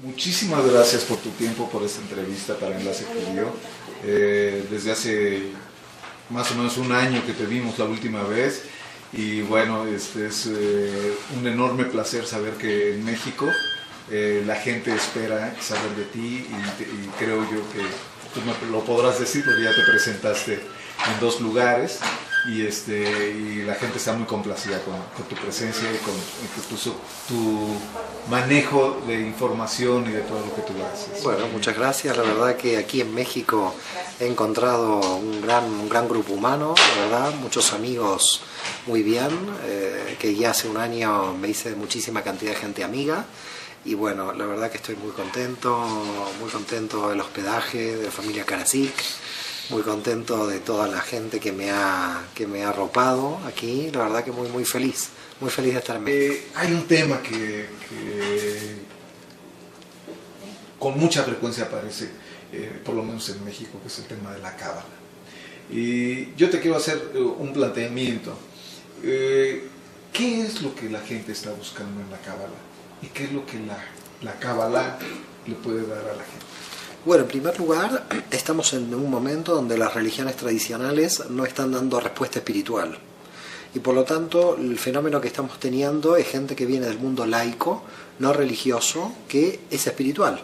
Muchísimas gracias por tu tiempo, por esta entrevista para Enlace Judío. Desde hace más o menos un año que te vimos la última vez y bueno, es un enorme placer saber que en México la gente espera saber de ti y creo yo que tú me lo podrás decir porque ya te presentaste en 2 lugares y la gente está muy complacida con tu presencia y con tu manejo de información y de todo lo que tú haces. Bueno, muchas gracias. La verdad que aquí en México he encontrado un gran grupo humano, la verdad, muchos amigos muy bien, que ya hace un año me hice muchísima cantidad de gente amiga. Y bueno, la verdad que estoy muy contento del hospedaje, de la familia Karasik, muy contento de toda la gente que me ha arropado aquí, la verdad que muy feliz de estar en México. Hay un tema que con mucha frecuencia aparece, por lo menos en México, que es el tema de la cábala. Y yo te quiero hacer un planteamiento. ¿Qué es lo que la gente está buscando en la cábala? ¿Y qué es lo que la cábala le puede dar a la gente? Bueno, en primer lugar, estamos en un momento donde las religiones tradicionales no están dando respuesta espiritual. Y por lo tanto, el fenómeno que estamos teniendo es gente que viene del mundo laico, no religioso, que es espiritual.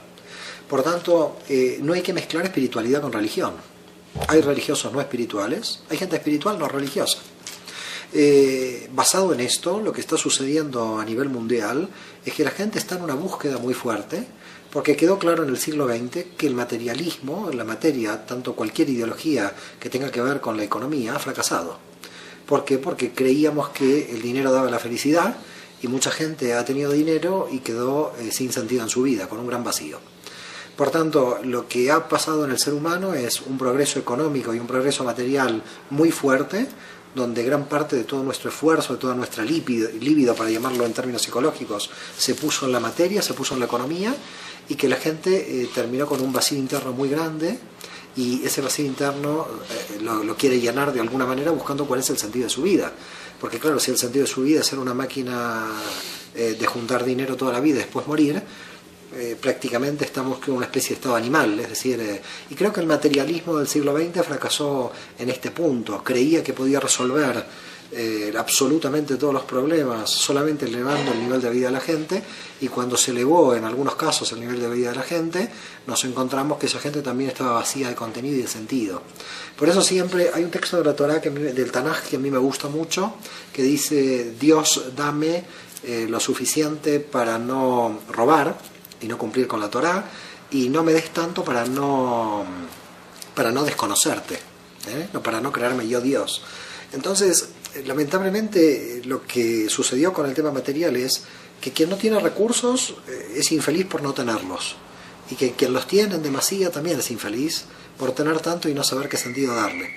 Por lo tanto, no hay que mezclar espiritualidad con religión. Hay religiosos no espirituales, hay gente espiritual no religiosa. Basado en esto, lo que está sucediendo a nivel mundial es que la gente está en una búsqueda muy fuerte, porque quedó claro en el siglo XX que el materialismo, la materia, tanto cualquier ideología que tenga que ver con la economía, ha fracasado. ¿Por qué? Porque creíamos que el dinero daba la felicidad y mucha gente ha tenido dinero y quedó sin sentido en su vida, con un gran vacío. Por tanto, lo que ha pasado en el ser humano es un progreso económico y un progreso material muy fuerte, donde gran parte de todo nuestro esfuerzo, de toda nuestra libido, para llamarlo en términos psicológicos, se puso en la materia, se puso en la economía, y que la gente terminó con un vacío interno muy grande, y ese vacío interno lo quiere llenar de alguna manera buscando cuál es el sentido de su vida. Porque claro, si el sentido de su vida es ser una máquina de juntar dinero toda la vida y después morir, prácticamente estamos con una especie de estado animal, es decir, y creo que el materialismo del siglo XX fracasó en este punto. Creía que podía resolver absolutamente todos los problemas solamente elevando el nivel de vida de la gente, y cuando se elevó en algunos casos el nivel de vida de la gente, nos encontramos que esa gente también estaba vacía de contenido y de sentido. Por eso siempre hay un texto de la Torá, del Tanaj, que a mí me gusta mucho, que dice: Dios, dame lo suficiente para no robar y no cumplir con la Torá, y no me des tanto para no desconocerte, para no crearme yo Dios. Entonces, lamentablemente, lo que sucedió con el tema material es que quien no tiene recursos es infeliz por no tenerlos, y que quien los tiene en demasía también es infeliz por tener tanto y no saber qué sentido darle.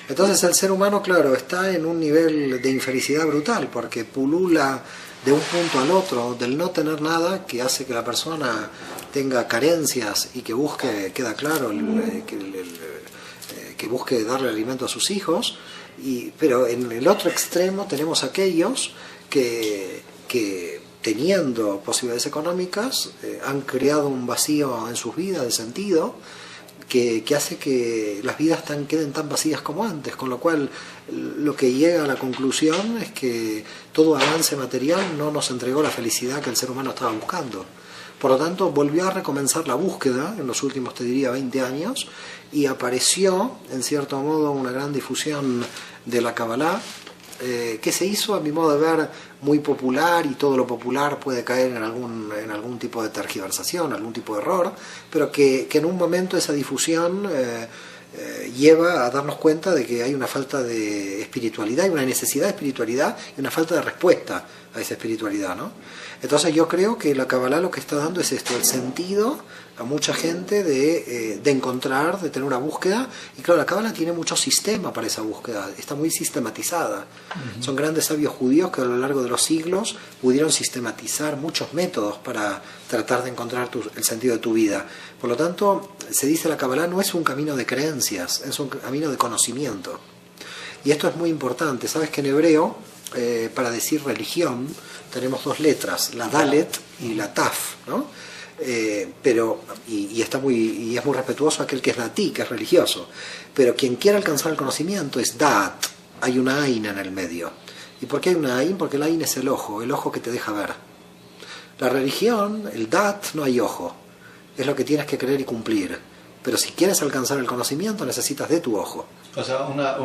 Entonces el ser humano, claro, está en un nivel de infelicidad brutal, porque pulula de un punto al otro del no tener nada, que hace que la persona tenga carencias y que busque, queda claro, que busque darle alimento a sus hijos, pero en el otro extremo tenemos aquellos que teniendo posibilidades económicas han creado un vacío en sus vidas de sentido, que hace que las vidas queden tan vacías como antes, con lo cual lo que llega a la conclusión es que todo avance material no nos entregó la felicidad que el ser humano estaba buscando. Por lo tanto, volvió a recomenzar la búsqueda en los últimos, te diría, 20 años, y apareció, en cierto modo, una gran difusión de la Kabbalah, que se hizo, a mi modo de ver, muy popular, y todo lo popular puede caer en algún tipo de tergiversación, algún tipo de error, pero que en un momento esa difusión lleva a darnos cuenta de que hay una falta de espiritualidad, y una necesidad de espiritualidad y una falta de respuesta a esa espiritualidad, ¿no? Entonces yo creo que la Kabbalah lo que está dando es esto, el sentido a mucha gente de encontrar, de tener una búsqueda. Y claro, la Kabbalah tiene mucho sistema para esa búsqueda, está muy sistematizada. Son grandes sabios judíos que a lo largo de los siglos pudieron sistematizar muchos métodos para tratar de encontrar el sentido de tu vida. Por lo tanto, se dice la Kabbalah no es un camino de creencias, es un camino de conocimiento. Y esto es muy importante. Sabes que en hebreo, para decir religión, tenemos dos letras, la Dalet y la Taf, ¿no? Y es muy respetuoso aquel que es datí, que es religioso. Pero quien quiera alcanzar el conocimiento es Dat, hay una Ain en el medio. ¿Y por qué hay una Ain? Porque el Ain es el ojo que te deja ver. La religión, el Dat, no hay ojo, es lo que tienes que creer y cumplir. Pero si quieres alcanzar el conocimiento necesitas de tu ojo. O sea, una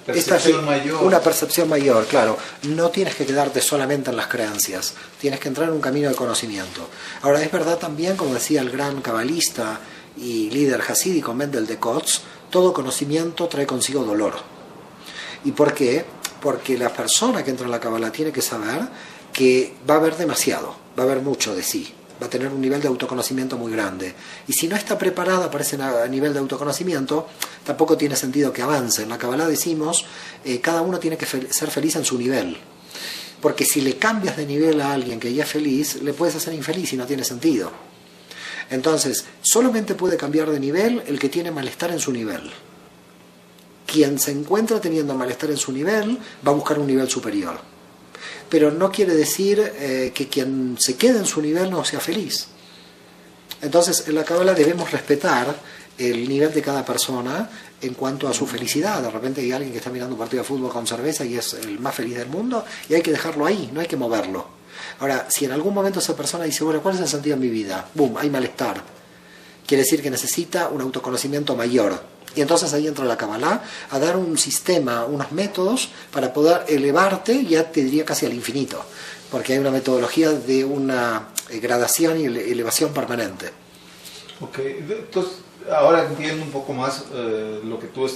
percepción mayor. Una percepción mayor, claro. No tienes que quedarte solamente en las creencias, tienes que entrar en un camino de conocimiento. Ahora, es verdad también, como decía el gran cabalista y líder hasídico Mendel de Kotz, todo conocimiento trae consigo dolor. ¿Y por qué? Porque la persona que entra en la Kabbalah tiene que saber que va a haber demasiado, va a haber mucho de sí, va a tener un nivel de autoconocimiento muy grande. Y si no está preparada para ese nivel de autoconocimiento, tampoco tiene sentido que avance. En la Kabbalah decimos, cada uno tiene que ser feliz en su nivel. Porque si le cambias de nivel a alguien que ya es feliz, le puedes hacer infeliz y no tiene sentido. Entonces, solamente puede cambiar de nivel el que tiene malestar en su nivel. Quien se encuentra teniendo malestar en su nivel, va a buscar un nivel superior. Pero no quiere decir que quien se quede en su nivel no sea feliz. Entonces, en la Kabbalah debemos respetar el nivel de cada persona en cuanto a su felicidad. De repente hay alguien que está mirando un partido de fútbol con cerveza y es el más feliz del mundo, y hay que dejarlo ahí, no hay que moverlo. Ahora, si en algún momento esa persona dice, bueno, ¿cuál es el sentido de mi vida? ¡Bum! Hay malestar. Quiere decir que necesita un autoconocimiento mayor. Y entonces ahí entra la Kabbalah a dar un sistema, unos métodos para poder elevarte, ya te diría casi al infinito, porque hay una metodología de una gradación y elevación permanente. Ok, entonces ahora entiendo un poco más lo que tú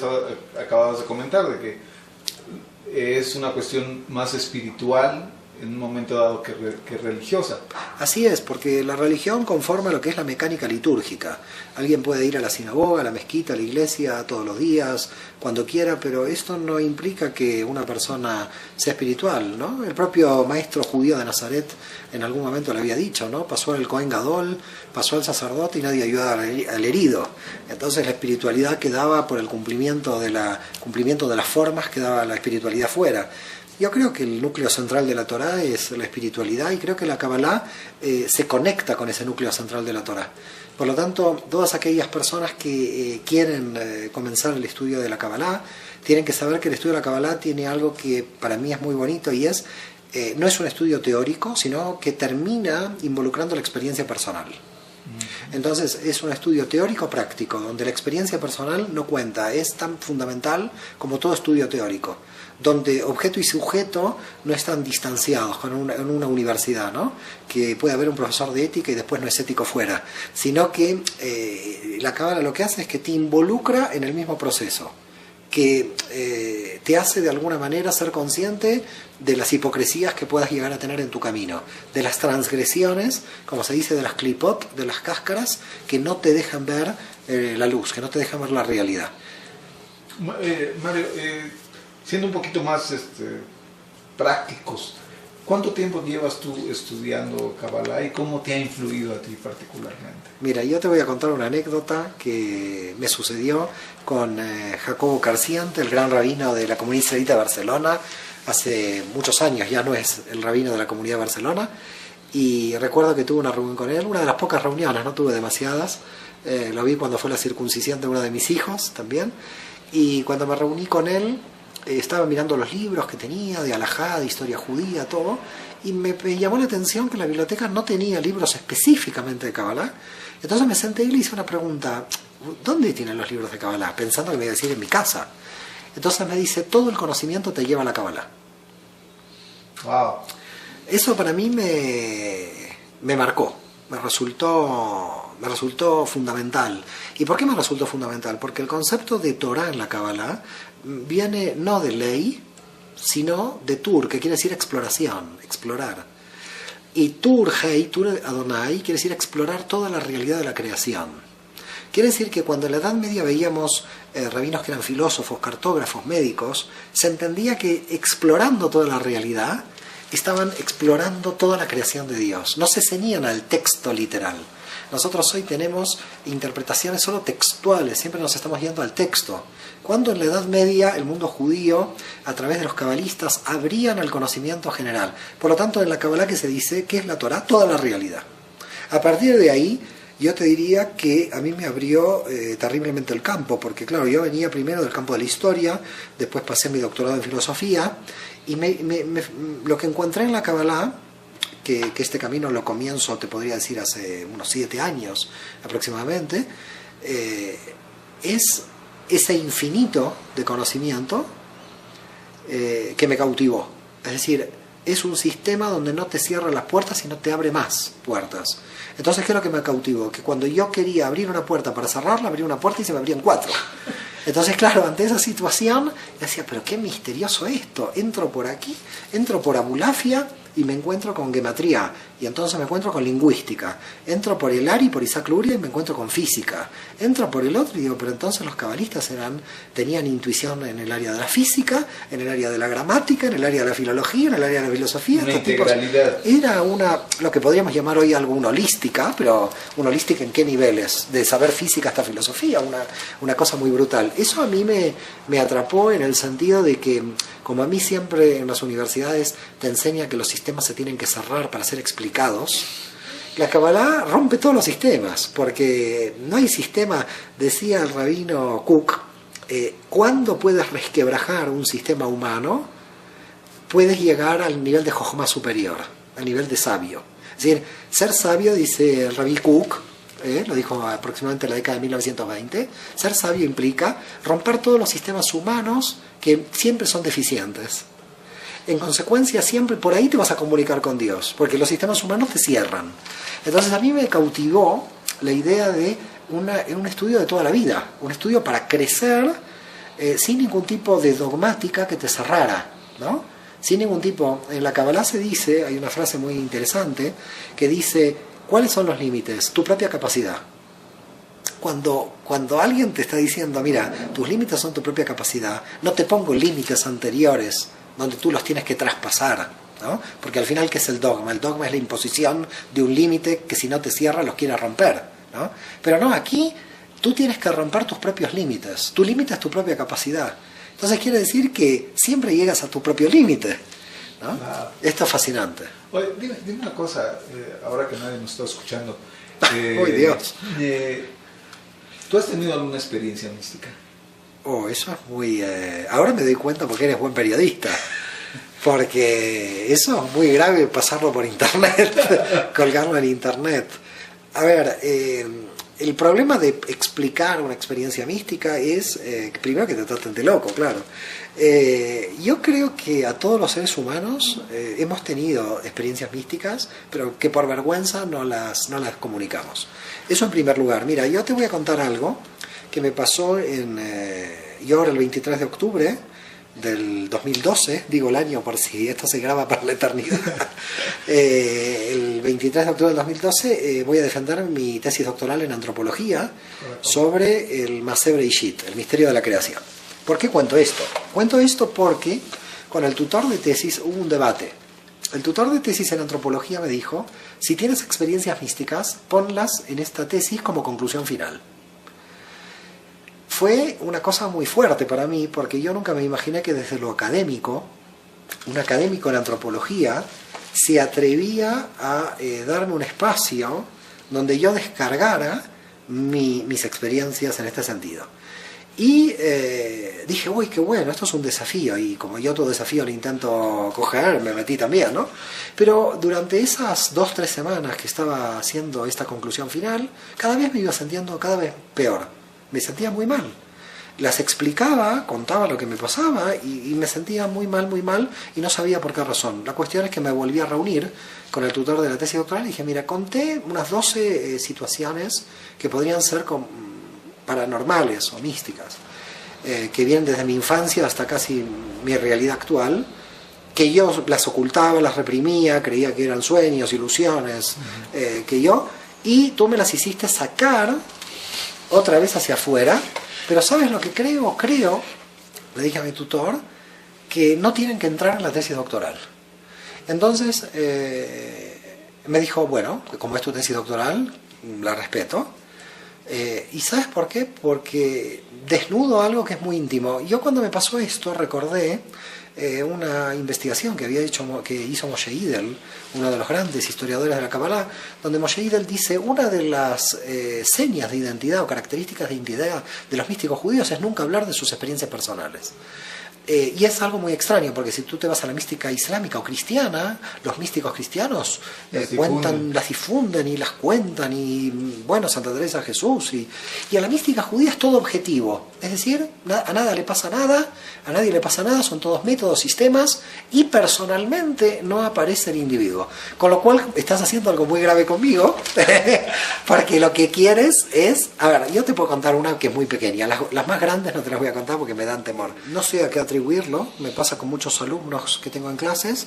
acababas de comentar, de que es una cuestión más espiritual en un momento dado que religiosa. Así es, porque la religión conforma lo que es la mecánica litúrgica. Alguien puede ir a la sinagoga, a la mezquita, a la iglesia todos los días, cuando quiera, pero esto no implica que una persona sea espiritual, ¿no? El propio maestro judío de Nazaret en algún momento le había dicho, ¿no? Pasó el Cohen Gadol, pasó el sacerdote y nadie ayudaba al herido. Entonces la espiritualidad quedaba por el cumplimiento de las formas, quedaba la espiritualidad fuera. Yo creo que el núcleo central de la Torá es la espiritualidad, y creo que la Kabbalah se conecta con ese núcleo central de la Torá. Por lo tanto, todas aquellas personas que quieren comenzar el estudio de la Kabbalah tienen que saber que el estudio de la Kabbalah tiene algo que para mí es muy bonito, y no es un estudio teórico, sino que termina involucrando la experiencia personal. Entonces es un estudio teórico práctico, donde la experiencia personal no cuenta, es tan fundamental como todo estudio teórico, donde objeto y sujeto no están distanciados en una universidad, ¿no? Que puede haber un profesor de ética y después no es ético fuera, sino que la Kabbalah lo que hace es que te involucra en el mismo proceso, que te hace de alguna manera ser consciente de las hipocresías que puedas llegar a tener en tu camino, de las transgresiones, como se dice, de las clipot, de las cáscaras, que no te dejan ver la luz, que no te dejan ver la realidad. Mario, siendo un poquito más prácticos, ¿cuánto tiempo llevas tú estudiando Kabbalah y cómo te ha influido a ti particularmente? Mira, yo te voy a contar una anécdota que me sucedió con Jacobo Carciante, el gran rabino de la comunidad israelita de Barcelona, hace muchos años, ya no es el rabino de la comunidad de Barcelona, y recuerdo que tuve una reunión con él, una de las pocas reuniones, no tuve demasiadas, lo vi cuando fue la circuncisión de uno de mis hijos también, y cuando me reuní con él, estaba mirando los libros que tenía de halajá, de historia judía, todo, y me llamó la atención que la biblioteca no tenía libros específicamente de Kabbalah. Entonces me senté y le hice una pregunta, ¿dónde tienen los libros de Kabbalah? Pensando que me iba a decir en mi casa. Entonces me dice, todo el conocimiento te lleva a la Kabbalah. Wow. Eso para mí me marcó. me resultó fundamental. ¿Y por qué me resultó fundamental? Porque el concepto de Torah en la Kabbalah viene no de ley, sino de Tur, que quiere decir exploración, explorar. Y Tur Adonai, quiere decir explorar toda la realidad de la creación. Quiere decir que cuando en la Edad Media veíamos rabinos que eran filósofos, cartógrafos, médicos, se entendía que explorando toda la realidad, estaban explorando toda la creación de Dios. No se ceñían al texto literal. Nosotros hoy tenemos interpretaciones solo textuales, siempre nos estamos yendo al texto. Cuando en la Edad Media el mundo judío, a través de los cabalistas, abrían al conocimiento general. Por lo tanto, en la Kabbalah que se dice, ¿qué es la Torah? Toda la realidad. A partir de ahí, yo te diría que a mí me abrió terriblemente el campo, porque claro, yo venía primero del campo de la historia, después pasé mi doctorado en filosofía, y lo que encontré en la Kabbalah, que este camino lo comienzo, te podría decir, hace unos 7 años aproximadamente, es ese infinito de conocimiento que me cautivó. Es decir, es un sistema donde no te cierra las puertas, sino te abre más puertas. Entonces, ¿qué es lo que me cautivó? Que cuando yo quería abrir una puerta para cerrarla, abría una puerta y se me abrían 4. Entonces, claro, ante esa situación, decía, pero qué misterioso esto. Entro por aquí, entro por Abulafia y me encuentro con gematría, y entonces me encuentro con lingüística. Entro por el Ari, por Isaac Luria, y me encuentro con física. Entro por el otro y digo, pero entonces los cabalistas tenían intuición en el área de la física, en el área de la gramática, en el área de la filología, en el área de la filosofía. Una integralidad. Era lo que podríamos llamar hoy algo una holística, pero una holística ¿en qué niveles? De saber física hasta filosofía, una cosa muy brutal. Eso a mí me atrapó en el sentido de que, como a mí siempre en las universidades te enseña que los sistemas se tienen que cerrar para ser explicados, la Kabbalah rompe todos los sistemas, porque no hay sistema, decía el rabino Cook, cuando puedes resquebrajar un sistema humano, puedes llegar al nivel de Jochma superior, al nivel de sabio. Es decir, ser sabio, dice el rabí Cook, lo dijo aproximadamente en la década de 1920, ser sabio implica romper todos los sistemas humanos que siempre son deficientes. En consecuencia, siempre por ahí te vas a comunicar con Dios, porque los sistemas humanos te cierran. Entonces a mí me cautivó la idea de un estudio de toda la vida, un estudio para crecer sin ningún tipo de dogmática que te cerrara, ¿no? Sin ningún tipo. En la Kabbalah se dice, hay una frase muy interesante, que dice, ¿cuáles son los límites? Tu propia capacidad. Cuando alguien te está diciendo, mira, tus límites son tu propia capacidad, no te pongo límites anteriores donde tú los tienes que traspasar, ¿no? Porque al final, ¿qué es el dogma? El dogma es la imposición de un límite que si no te cierra los quiere romper, ¿no? Pero no, aquí tú tienes que romper tus propios límites. Tu límite es tu propia capacidad. Entonces quiere decir que siempre llegas a tu propio límite, ¿no? Claro. Esto es fascinante. Oye, dime una cosa, ahora que nadie nos está escuchando. ¡Uy, Dios! ¿Tú has tenido alguna experiencia mística? Oh, eso es muy... ahora me doy cuenta porque eres buen periodista. Porque eso es muy grave pasarlo por internet, colgarlo en internet. A ver, el problema de explicar una experiencia mística es, primero, que te traten de loco, claro. Yo creo que a todos los seres humanos hemos tenido experiencias místicas, pero que por vergüenza no las comunicamos. Eso en primer lugar. Mira, yo te voy a contar algo que me pasó yo ahora el 23 de octubre del 2012, digo el año por si esto se graba para la eternidad. El 23 de octubre del 2012 voy a defender mi tesis doctoral en antropología sobre el Maaseh Bereshit, el misterio de la creación. ¿Por qué cuento esto? Cuento esto porque con el tutor de tesis hubo un debate. El tutor de tesis en antropología me dijo, si tienes experiencias místicas, ponlas en esta tesis como conclusión final. Fue una cosa muy fuerte para mí, porque yo nunca me imaginé que desde lo académico, un académico en antropología, se atrevía a darme un espacio donde yo descargara mis experiencias en este sentido. Y dije, uy, qué bueno, esto es un desafío, y como yo todo desafío lo intento coger, me metí también, ¿no? Pero durante esas 2-3 semanas que estaba haciendo esta conclusión final, cada vez me iba sintiendo cada vez peor, me sentía muy mal. las explicaba, contaba lo que me pasaba y me sentía muy mal y no sabía por qué razón. La cuestión es que me volví a reunir con el tutor de la tesis doctoral y dije, mira, conté unas 12 situaciones que podrían ser paranormales o místicas, que vienen desde mi infancia hasta casi mi realidad actual, que yo las ocultaba, las reprimía, creía que eran sueños, ilusiones, y tú me las hiciste sacar otra vez hacia afuera, pero ¿sabes lo que creo? Creo, le dije a mi tutor, que no tienen que entrar en la tesis doctoral. Entonces me dijo, bueno, como es tu tesis doctoral, la respeto. ¿Y sabes por qué? Porque desnudo algo que es muy íntimo. Yo cuando me pasó esto recordé una investigación que hizo Moshe Idel, uno de los grandes historiadores de la Kabbalah, donde Moshe Idel dice una de las señas de identidad o características de identidad de los místicos judíos es nunca hablar de sus experiencias personales. Y es algo muy extraño, porque si tú te vas a la mística islámica o cristiana, los místicos cristianos las difunden y las cuentan, y bueno, Santa Teresa de Jesús, y a la mística judía es todo objetivo, es decir, a nada le pasa nada, a nadie le pasa nada, son todos métodos, sistemas, y personalmente no aparece el individuo. Con lo cual estás haciendo algo muy grave conmigo, porque lo que quieres es, a ver, yo te puedo contar una que es muy pequeña, las más grandes no te las voy a contar porque me dan temor. No sé a qué atribuirlo, me pasa con muchos alumnos que tengo en clases,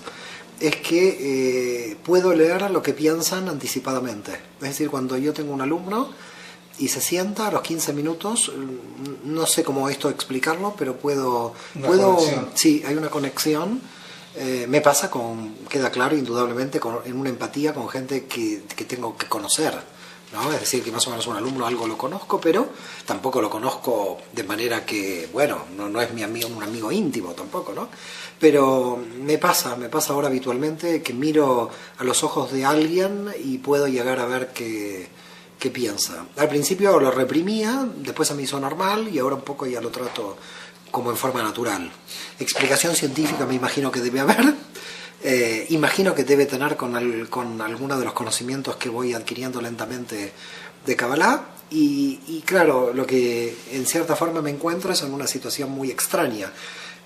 es que puedo leer lo que piensan anticipadamente. Es decir, cuando yo tengo un alumno y se sienta a los 15 minutos, no sé cómo esto explicarlo, pero puedo sí, hay una conexión. Me pasa queda claro indudablemente, en una empatía con gente que tengo que conocer, ¿no? Es decir, que más o menos un alumno algo lo conozco, pero tampoco lo conozco de manera que, bueno, no es mi amigo, un amigo íntimo tampoco, ¿no? Pero me pasa ahora habitualmente que miro a los ojos de alguien y puedo llegar a ver qué piensa. Al principio lo reprimía, después se me hizo normal y ahora un poco ya lo trato como en forma natural. Explicación científica me imagino que debe haber. Imagino que debe tener con alguno de los conocimientos que voy adquiriendo lentamente de Kabbalah y claro, lo que en cierta forma me encuentro es en una situación muy extraña,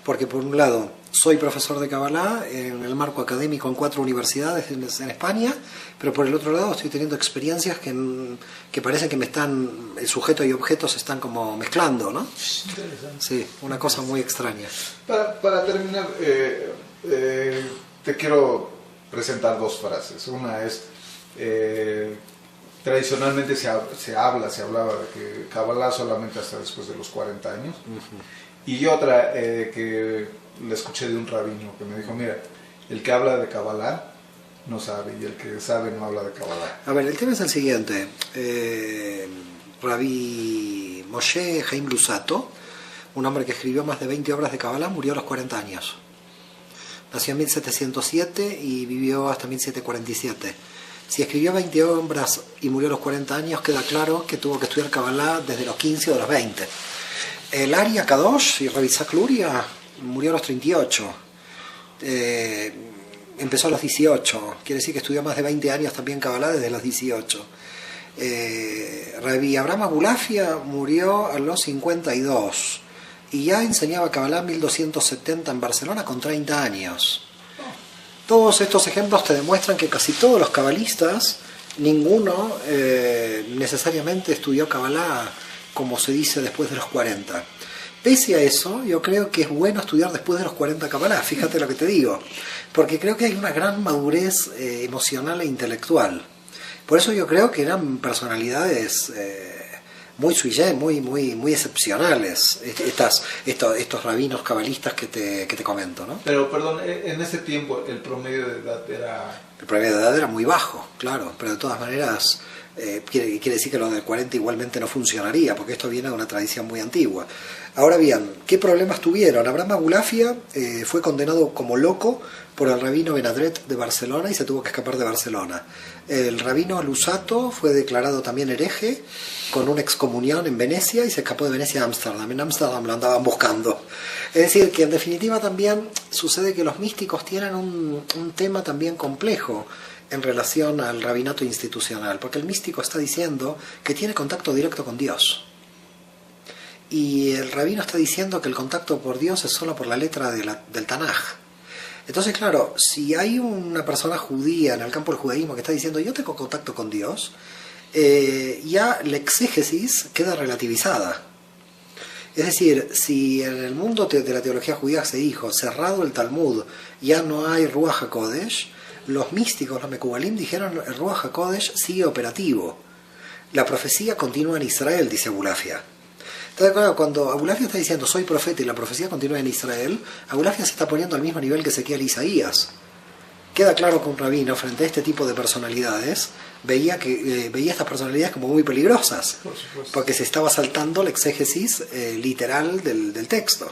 porque por un lado soy profesor de Kabbalah en el marco académico en 4 universidades en España, pero por el otro lado estoy teniendo experiencias que parece que el sujeto y objeto se están como mezclando, ¿no? Sí, una cosa muy extraña. Para terminar, te quiero presentar 2 frases. Una es, tradicionalmente se hablaba de que Kabbalah solamente hasta después de los 40 años. Y otra que le escuché de un rabino que me dijo, mira, el que habla de Kabbalah no sabe, y el que sabe no habla de Kabbalah. A ver, el tema es el siguiente. Rabbi Moshe Chaim Luzzatto, un hombre que escribió más de 20 obras de Kabbalah, murió a los 40 años. Nació en 1707 y vivió hasta 1747. Si escribió 20 obras y murió a los 40 años, queda claro que tuvo que estudiar Kabbalah desde los 15 o de los 20. El Ari Kadosh y Rabbi Isaac Luria murió a los 38. Empezó a los 18. Quiere decir que estudió más de 20 años también Kabbalah desde los 18. Rabbi Abraham Abulafia murió a los 52. Y ya enseñaba Kabbalah en 1270 en Barcelona con 30 años. Todos estos ejemplos te demuestran que casi todos los cabalistas, ninguno necesariamente estudió Kabbalah como se dice después de los 40. Pese a eso, yo creo que es bueno estudiar después de los 40 Kabbalah, fíjate lo que te digo, porque creo que hay una gran madurez emocional e intelectual. Por eso yo creo que eran personalidades muy excepcionales, estos rabinos cabalistas que te comento, ¿no? Pero, perdón, en ese tiempo el promedio de edad era... El promedio de edad era muy bajo, claro, pero de todas maneras quiere decir que lo del 40 igualmente no funcionaría, porque esto viene de una tradición muy antigua. Ahora bien, ¿qué problemas tuvieron? Abraham Abulafia fue condenado como loco por el rabino Benadret de Barcelona y se tuvo que escapar de Barcelona. El rabino Luzzatto fue declarado también hereje con una excomunión en Venecia y se escapó de Venecia a Ámsterdam. En Ámsterdam lo andaban buscando. Es decir, que en definitiva también sucede que los místicos tienen un tema también complejo en relación al rabinato institucional, porque el místico está diciendo que tiene contacto directo con Dios. y el rabino está diciendo que el contacto por Dios es solo por la letra del Tanaj. Entonces, claro, si hay una persona judía en el campo del judaísmo que está diciendo yo tengo contacto con Dios, ya la exégesis queda relativizada. Es decir, si en el mundo de la teología judía se dijo, cerrado el Talmud, ya no hay Ruach HaKodesh, los místicos, los Mekubalim, dijeron el Ruach HaKodesh sigue operativo. La profecía continúa en Israel, dice Abulafia. Entonces, claro, cuando Abulafia está diciendo soy profeta y la profecía continúa en Israel, Abulafia se está poniendo al mismo nivel que Ezequiel e Isaías. Queda claro que un rabino frente a este tipo de personalidades veía estas personalidades como muy peligrosas, porque se estaba saltando la exégesis literal del texto.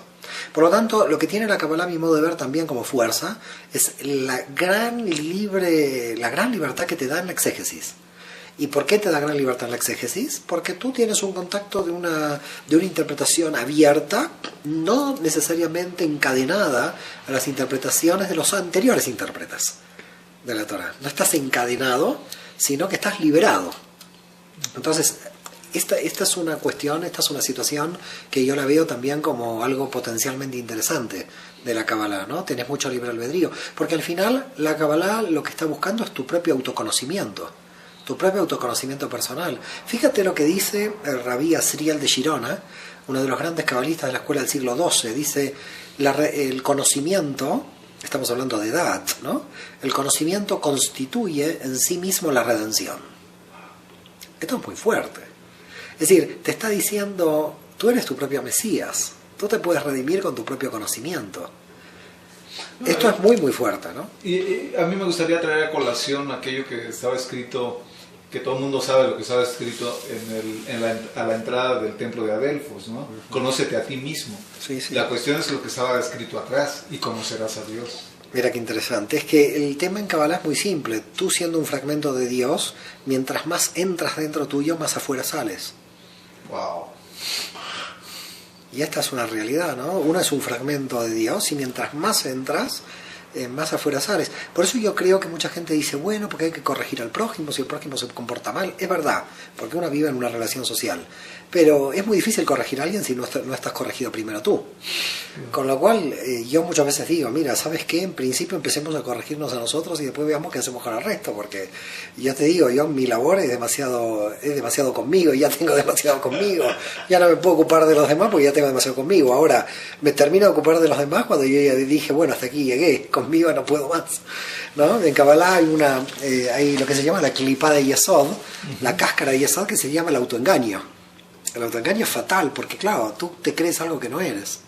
Por lo tanto, lo que tiene la Kabbalah, a mi modo de ver, también como fuerza, es la gran libertad que te da en la exégesis. ¿Y por qué te da gran libertad en la exégesis? Porque tú tienes un contacto de una interpretación abierta, no necesariamente encadenada a las interpretaciones de los anteriores intérpretes de la Torah. No estás encadenado, sino que estás liberado. Entonces, esta es una cuestión, esta es una situación que yo la veo también como algo potencialmente interesante de la Kabbalah, ¿no? Tienes mucho libre albedrío, porque al final la Kabbalah lo que está buscando es tu propio autoconocimiento. Tu propio autoconocimiento personal. Fíjate lo que dice el Rabí Asriel de Girona, uno de los grandes cabalistas de la escuela del siglo XII. Dice, el conocimiento, estamos hablando de edad, ¿no? El conocimiento constituye en sí mismo la redención. Esto es muy fuerte. Es decir, te está diciendo, tú eres tu propio Mesías, tú te puedes redimir con tu propio conocimiento. Esto es muy, muy fuerte, ¿no? Y a mí me gustaría traer a colación aquello que estaba escrito, que todo el mundo sabe lo que estaba escrito a la entrada del templo de Adelfos, ¿no? Conócete a ti mismo. Sí, sí. La cuestión es lo que estaba escrito atrás, y conocerás a Dios. Mira qué interesante. Es que el tema en Kabbalah es muy simple. Tú siendo un fragmento de Dios, mientras más entras dentro tuyo, más afuera sales. Wow. Y esta es una realidad, ¿no? Uno es un fragmento de Dios y mientras más entras, más afuera sales. Por eso yo creo que mucha gente dice, bueno, porque hay que corregir al prójimo si el prójimo se comporta mal. Es verdad, porque uno vive en una relación social. Pero es muy difícil corregir a alguien si no estás corregido primero tú. Con lo cual, yo muchas veces digo, mira, ¿sabes qué? En principio empecemos a corregirnos a nosotros y después veamos qué hacemos con el resto, porque yo te digo, mi labor es demasiado conmigo, ya tengo demasiado conmigo, ya no me puedo ocupar de los demás porque ya tengo demasiado conmigo. Ahora, me termino de ocupar de los demás cuando yo ya dije, bueno, hasta aquí llegué, conmigo no puedo más, ¿no? En Kabbalah hay lo que se llama la clipa de Yesod, la cáscara de Yesod, que se llama el autoengaño. El autoengaño es fatal porque, claro, tú te crees algo que no eres.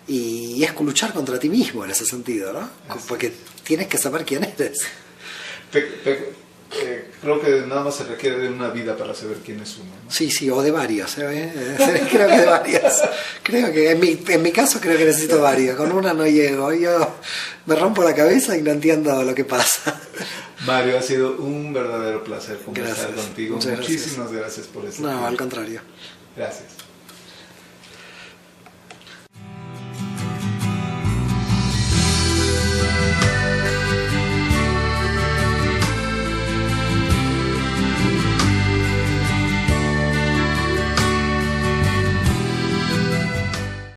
Y es luchar contra ti mismo en ese sentido, ¿no? Porque tienes que saber quién eres. Creo que nada más se requiere de una vida para saber quién es uno, ¿no? Sí, o de varias. Creo que de varias. Creo que en mi caso creo que necesito varias. Con una no llego. Yo me rompo la cabeza y no entiendo lo que pasa. Mario, ha sido un verdadero placer conversar contigo. Muchísimas gracias por eso. No, al contrario. Gracias.